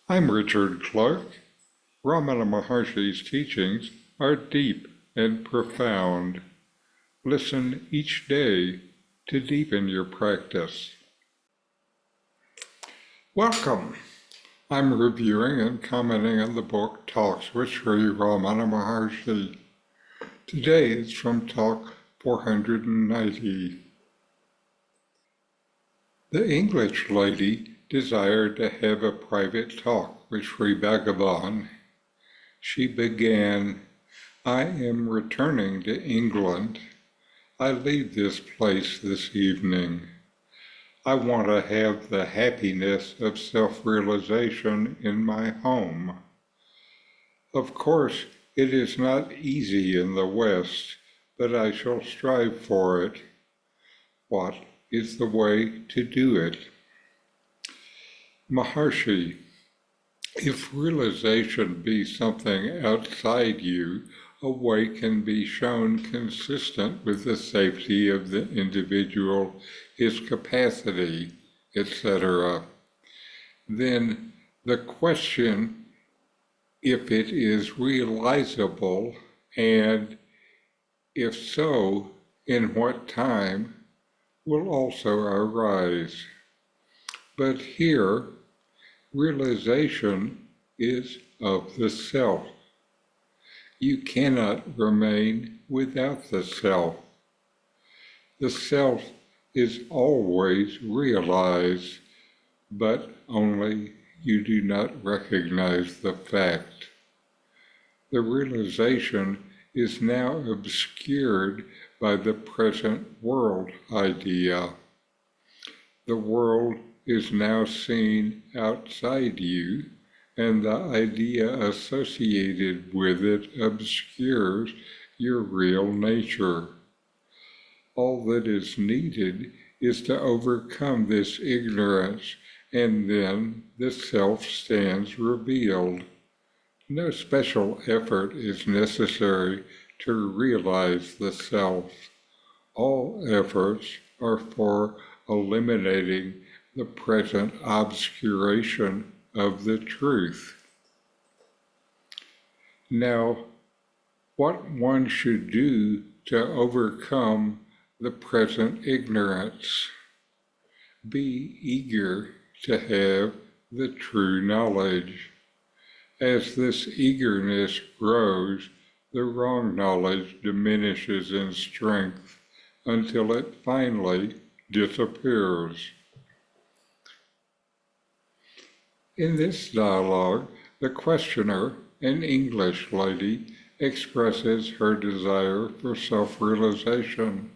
I'm Richard Clarke. Ramana Maharshi's teachings are deep and profound. Listen each day to deepen your practice. Welcome. I'm reviewing and commenting on the book Talks with Sri Ramana Maharshi. Today is from Talk 490. The English lady desired to have a private talk with Sri Bhagavan. She began, "I am returning to England. I leave this place this evening. I want to have the happiness of self-realization in my home. Of course, it is not easy in the West, but I shall strive for it. What is the way to do it?" Maharshi, if realization be something outside you, a way can be shown consistent with the safety of the individual, his capacity, etc. Then the question, if it is realizable, and if so, in what time, will also arise. But here, realization is of the self. You cannot remain without the self. The self is always realized, but only you do not recognize the fact. The realization is now obscured by the present world idea. The world is now seen outside you, and the idea associated with it obscures your real nature. All that is needed is to overcome this ignorance, and then the self stands revealed. No special effort is necessary to realize the self. All efforts are for eliminating the present obscuration of the truth. Now, what one should do to overcome the present ignorance? Be eager to have the true knowledge. As this eagerness grows, the wrong knowledge diminishes in strength until it finally disappears. In this dialogue, the questioner, an English lady, expresses her desire for self-realization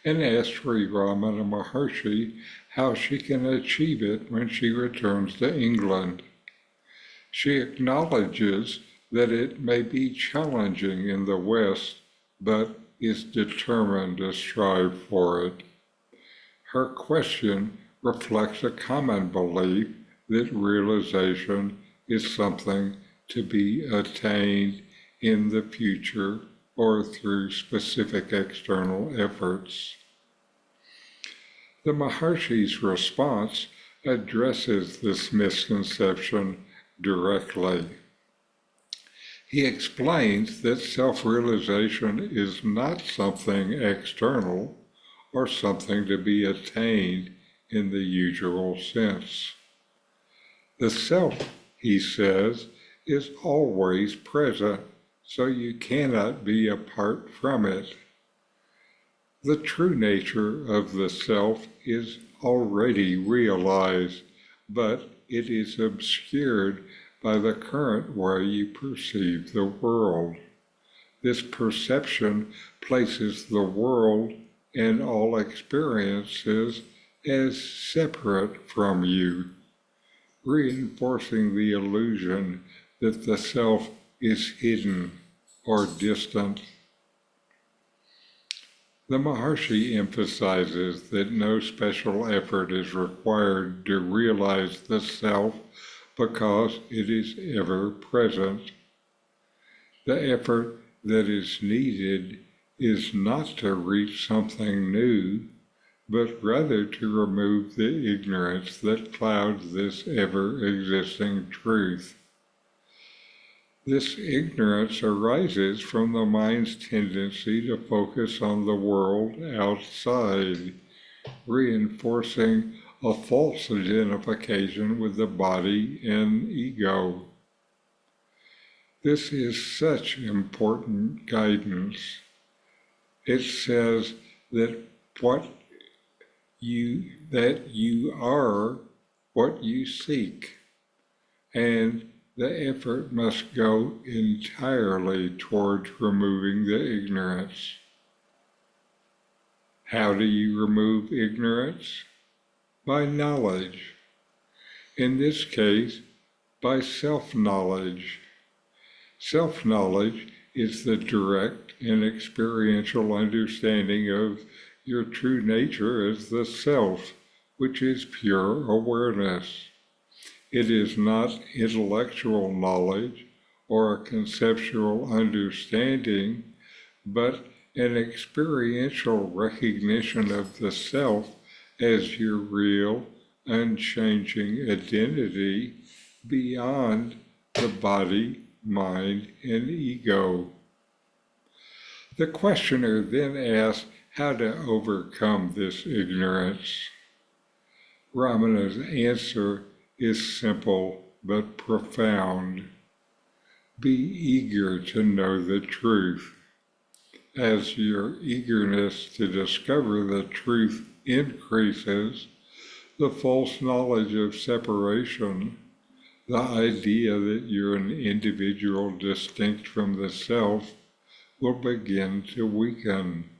and asks Sri Ramana Maharshi how she can achieve it when she returns to England. She acknowledges that it may be challenging in the West, but is determined to strive for it. Her question reflects a common belief that realization is something to be attained in the future or through specific external efforts. The Maharshi's response addresses this misconception directly. He explains that self-realization is not something external or something to be attained in the usual sense. The self, he says, is always present, so you cannot be apart from it. The true nature of the self is already realized, but it is obscured by the current way you perceive the world. This perception places the world and all experiences as separate from you, reinforcing the illusion that the self is hidden or distant. The Maharshi emphasizes that no special effort is required to realize the self because it is ever present. The effort that is needed is not to reach something new, but rather to remove the ignorance that clouds this ever-existing truth. This ignorance arises from the mind's tendency to focus on the world outside, reinforcing a false identification with the body and ego. This is such important guidance. It says that you are what you seek, and the effort must go entirely towards removing the ignorance. How do you remove ignorance? By knowledge. In this case, by self-knowledge. Self-knowledge is the direct and experiential understanding of your true nature as the self, which is pure awareness. It is not intellectual knowledge or a conceptual understanding, but an experiential recognition of the self as your real, unchanging identity beyond the body, mind, and ego. The questioner then asks how to overcome this ignorance. Ramana's answer is simple but profound. Be eager to know the truth. As your eagerness to discover the truth increases, the false knowledge of separation, the idea that you're an individual distinct from the self, will begin to weaken.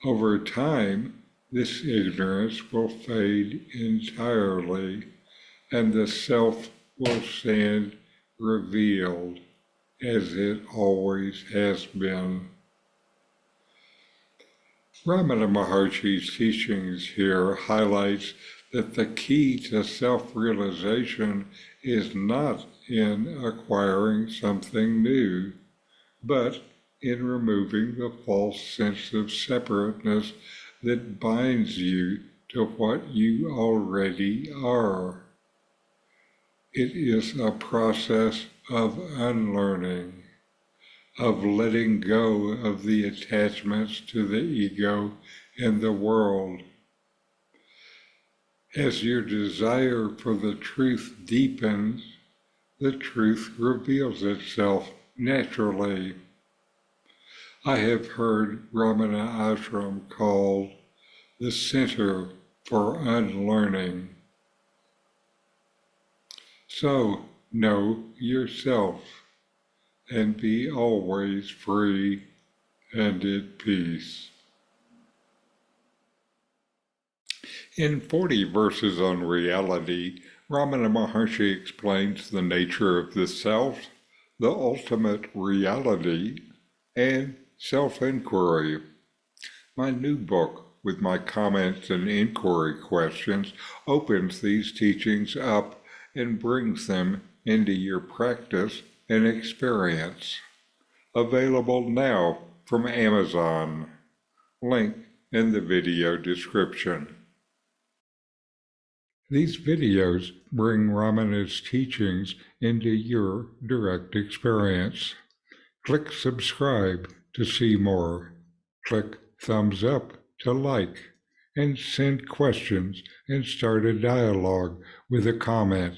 Over time, this ignorance will fade entirely, and the self will stand revealed as it always has been. Ramana Maharshi's teachings here highlights that the key to self-realization is not in acquiring something new, but in removing the false sense of separateness that binds you to what you already are. It is a process of unlearning, of letting go of the attachments to the ego and the world. As your desire for the truth deepens, the truth reveals itself naturally. I have heard Ramana Ashram called the Center for Unlearning. So know yourself and be always free and at peace. In 40 Verses on Reality, Ramana Maharshi explains the nature of the self, the ultimate reality, and self-inquiry. My new book, with my comments and inquiry questions, opens these teachings up and brings them into your practice and experience. Available now from Amazon. Link in the video description. These videos bring Ramana's teachings into your direct experience. Click subscribe to see more. Click thumbs up to like, and send questions and start a dialogue with a comment